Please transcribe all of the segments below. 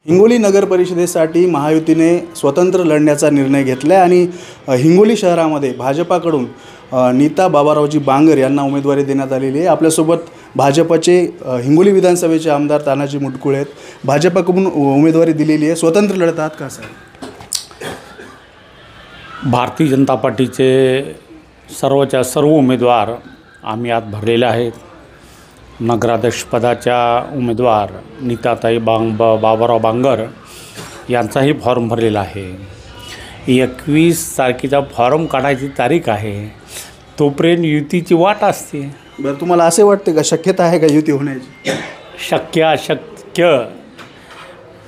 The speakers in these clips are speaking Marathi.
हिंगोली नगर परिषदेसाठी महायुतीने स्वतंत्र लढण्याचा निर्णय घेतला आहे आणि हिंगोली शहरामध्ये भाजपाकडून नीता बाबारावजी बांगर यांना उमेदवारी देण्यात आलेली आहे। आपल्यासोबत भाजपचे हिंगोली विधानसभेचे आमदार तानाजी मुटकुळे आहेत। भाजपकडून उमेदवारी दिलेली आहे, स्वतंत्र लढत आहात का सर? भारतीय जनता पार्टीचे सर्वच्या सर्व उमेदवार आम्ही आज भरलेले आहेत। नगराध्यक्षपदाच्या उमेदवार नीताताई बाबाराव बांगर यांचाही फॉर्म भरलेला आहे। 21 तारखेचा फॉर्म काढायची तारीख आहे, तोपर्यंत युतीची वाट असते। बरं, तुम्हाला असे वाटते का शक्यता आहे का युती होण्याची? शक्य अशक्य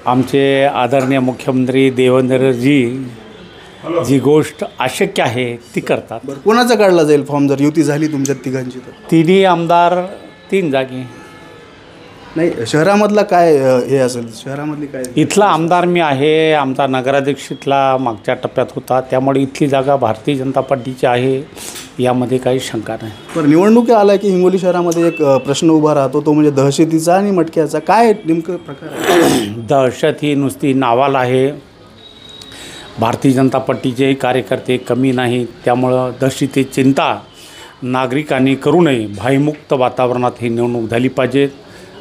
आमचे आदरणीय मुख्यमंत्री देवेंद्रजी जी गोष्ट अशक्य आहे ती करतात। बरं, कोणाचा काढला जाईल फॉर्म जर युती झाली तुमच्या तिघांची तर? तिन्ही आमदार 3 जागी। नाही, शहरामधला काय हे असेल? शहरामधली काय? इथला आमदार मी आहे, आमचा नगराध्यक्ष इथला मागच्या टप्प्यात होता, त्यामुळे इथली जागा भारतीय जनता पार्टीची आहे, यामध्ये काही शंका नाही। पण निवडणूक आला की हिंगोली शहरामध्ये एक प्रश्न उभा राहतो, तो म्हणजे दहशतीचा आणि मटक्याचा। काय नेमकं प्रकार आहे? दहशत ही नुसती नावाला आहे, भारतीय जनता पार्टीचे कार्यकर्ते कमी नाहीत, त्यामुळं दहशतीची चिंता नागरिकांनी करू नये। भयमुक्त वातावरणात ही निवडणूक झाली पाहिजे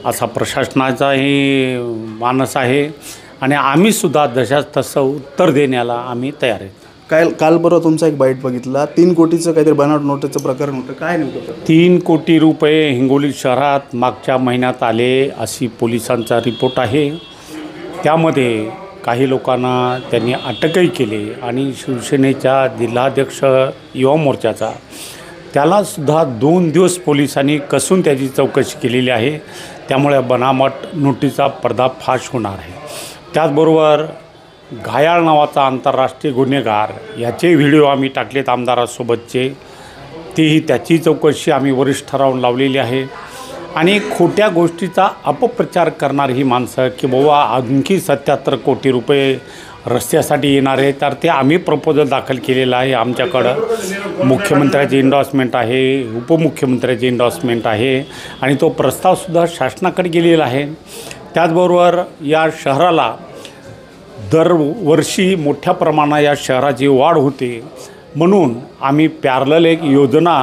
असा प्रशासनाचाही मानस आहे आणि आम्हीसुद्धा जशास तसं उत्तर देण्याला आम्ही तयार आहेत। काल परवा तुमचा एक बाईट बघितला, 3 कोटीचं काहीतरी बनावट नोटेचं प्रकरण होतं, काय नेमकं? 3 कोटी रुपये हिंगोली शहरात मागच्या महिन्यात आले अशी पोलिसांचा रिपोर्ट आहे। त्यामध्ये काही लोकांना त्यांनी अटकही केली आणि शिवसेनेच्या जिल्हाध्यक्ष युवा मोर्चाचा त्यालासुद्धा 2 दिवस पोलिसांनी कसून त्याची चौकशी केलेली आहे। त्यामुळे बनावट नोटीचा पर्दाफाश होणार आहे। त्याचबरोबर घायाळ नावाचा आंतरराष्ट्रीय गुन्हेगार याचे व्हिडिओ आम्ही टाकलेत आमदारासोबतचे, तेही त्याची चौकशी आम्ही वरिष्ठांवर लावलेली आहे। आणि खोट्या गोष्टीचा अपप्रचार करणारी ही माणसं की बाबा आणखी 77 कोटी रुपये रस्त्यासाठी येणार आहे, तर ते आम्ही प्रपोजल दाखल केलेलं आहे। आमच्याकडं मुख्यमंत्र्याची एन्डॉर्समेंट आहे, उपमुख्यमंत्र्याची एन्डॉर्समेंट आहे आणि तो प्रस्तावसुद्धा शासनाकडे गेलेला आहे। त्याचबरोबर या शहराला दरवर्षी मोठ्या प्रमाणात या शहराची वाढ होते, म्हणून आम्ही पॅरलल एक योजना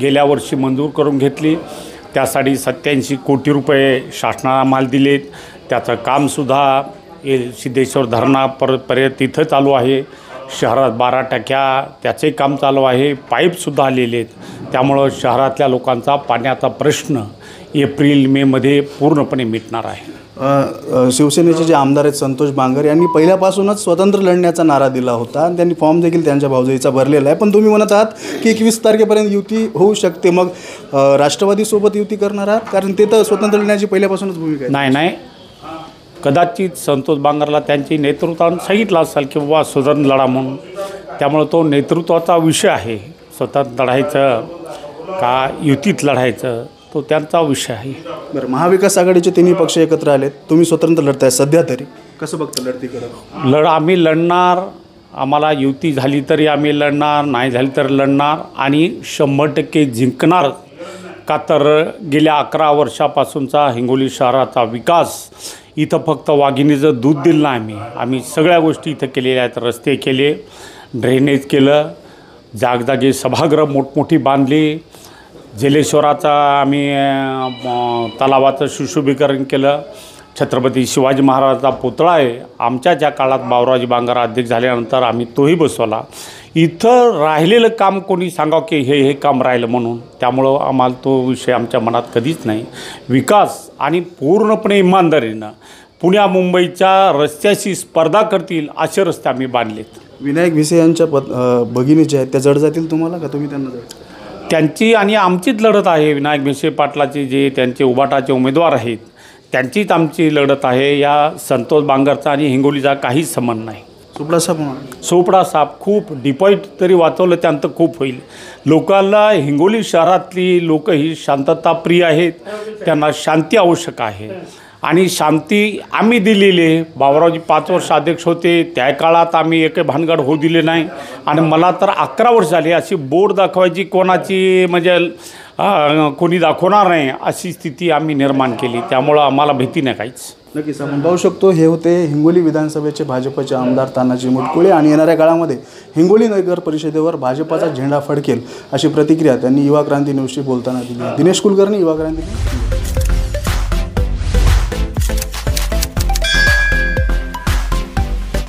गेल्या वर्षी मंजूर करून घेतली। त्यासाठी 87 कोटी रुपये शासनाला आम्हाला दिलेत। त्याचं कामसुद्धा सिद्धेश्वर धरणापर्यंत तिथं चालू आहे। शहरात 12 टक्क्या त्याचे काम चालू आहे, पाईपसुद्धा आलेले आहेत। त्यामुळं शहरातल्या लोकांचा पाण्याचा प्रश्न एप्रिल मेमध्ये पूर्णपणे मिटणार आहे। शिवसेनेचे जे आमदार आहेत संतोष बांगर यांनी पहिल्यापासूनच स्वतंत्र लढण्याचा नारा दिला होता आणि त्यांनी फॉर्म देखील त्यांच्या भाऊजाईचा भरलेला आहे, पण तुम्ही म्हणत आहात की 21 तारखेपर्यंत युती होऊ शकते। मग राष्ट्रवादीसोबत युती करणार आहात? कारण ते तर स्वतंत्र लढण्याची पहिल्यापासूनच भूमिका आहे। नाही, कदाचित संतोष बांगरला त्यांची नेतृत्वानं सांगितलं असेल की बाबा स्वतंत्र लढा म्हणून, त्यामुळे तो नेतृत्वाचा विषय आहे। स्वतंत्र लढायचं का युतीत लढायचं तो त्यांचा विषय आहे। बरं, महाविकास आघाडीचे 3 पक्ष एकत्र आलेत, तुम्ही स्वतंत्र लढताय सध्या तरी, कसं बघतं लढती करत? आम्ही लढणार, आम्हाला युती झाली तरी आम्ही लढणार, नाही झाली तर लढणार आणि 100% जिंकणार। का तर गेल्या 11 वर्षापासूनचा हिंगोली शहराचा विकास, इथं फक्त वाघिणीचं दूध दिलं नाही, आम्ही सगळ्या गोष्टी इथं केलेल्या आहेत। रस्ते केले, ड्रेनेज केलं, जागजागी सभागृह मोठमोठी बांधली, जलेश्वराचा आम्ही तलावाचं सुशोभीकरण केलं। छत्रपती शिवाजी महाराजांचा पुतळा आहे, आमच्या ज्या काळात बाबुरावजी बांगर अध्यक्ष झाल्यानंतर आम्ही तोही बसवला। इथं राहिलेलं काम कोणी सांगावं की हे काम राहिलं म्हणून, त्यामुळं आम्हाला तो विषय आमच्या मनात कधीच नाही। विकास आणि पूर्णपणे इमानदारीनं पुण्या मुंबईच्या रस्त्याशी स्पर्धा करतील असे रस्ते आम्ही बांधलेत। विनायक भिसे यांच्या भगिनी जे आहेत त्या जड जातील तुम्हाला का तुम्ही त्यांना जड? त्यांची आणि आमचीच लढत आहे। विनायक भिसे पाटलाचे जे त्यांचे उभाटाचे उमेदवार आहेत त्यांचीच आमची लढत आहे। या संतोष बांगरचा आणि हिंगोलीचा काहीच संबंध नाही। चोपडा साहेब खूप डिपॉझिट तरी वाचवलं त्यानंतर खूप होईल। लोकांना हिंगोली शहरातली लोक ही शांतताप्रिय आहेत, त्यांना शांती आवश्यक आहे आणि शांती आम्ही दिलेली आहे। बाबुरावजी 5 वर्ष अध्यक्ष होते, त्या काळात आम्ही एक भानगड होऊ दिले नाही आणि मला तर 11 वर्ष झाली अशी बोर्ड दाखवायची कोणाची म्हणजे कोणी दाखवणार नाही अशी स्थिती आम्ही निर्माण केली। त्यामुळं आम्हाला भीती नाही काहीच। नक्कीच आपण पाहू शकतो हे होते हिंगोली विधानसभेचे भाजपचे आमदार तानाजी मुटकुळे आणि येणाऱ्या काळामध्ये हिंगोली नगर परिषदेवर भाजपचा झेंडा फडकेल अशी प्रतिक्रिया त्यांनी युवा क्रांती न्यूजशी बोलताना दिली. दिनेश कुलकर्णी, युवा क्रांती.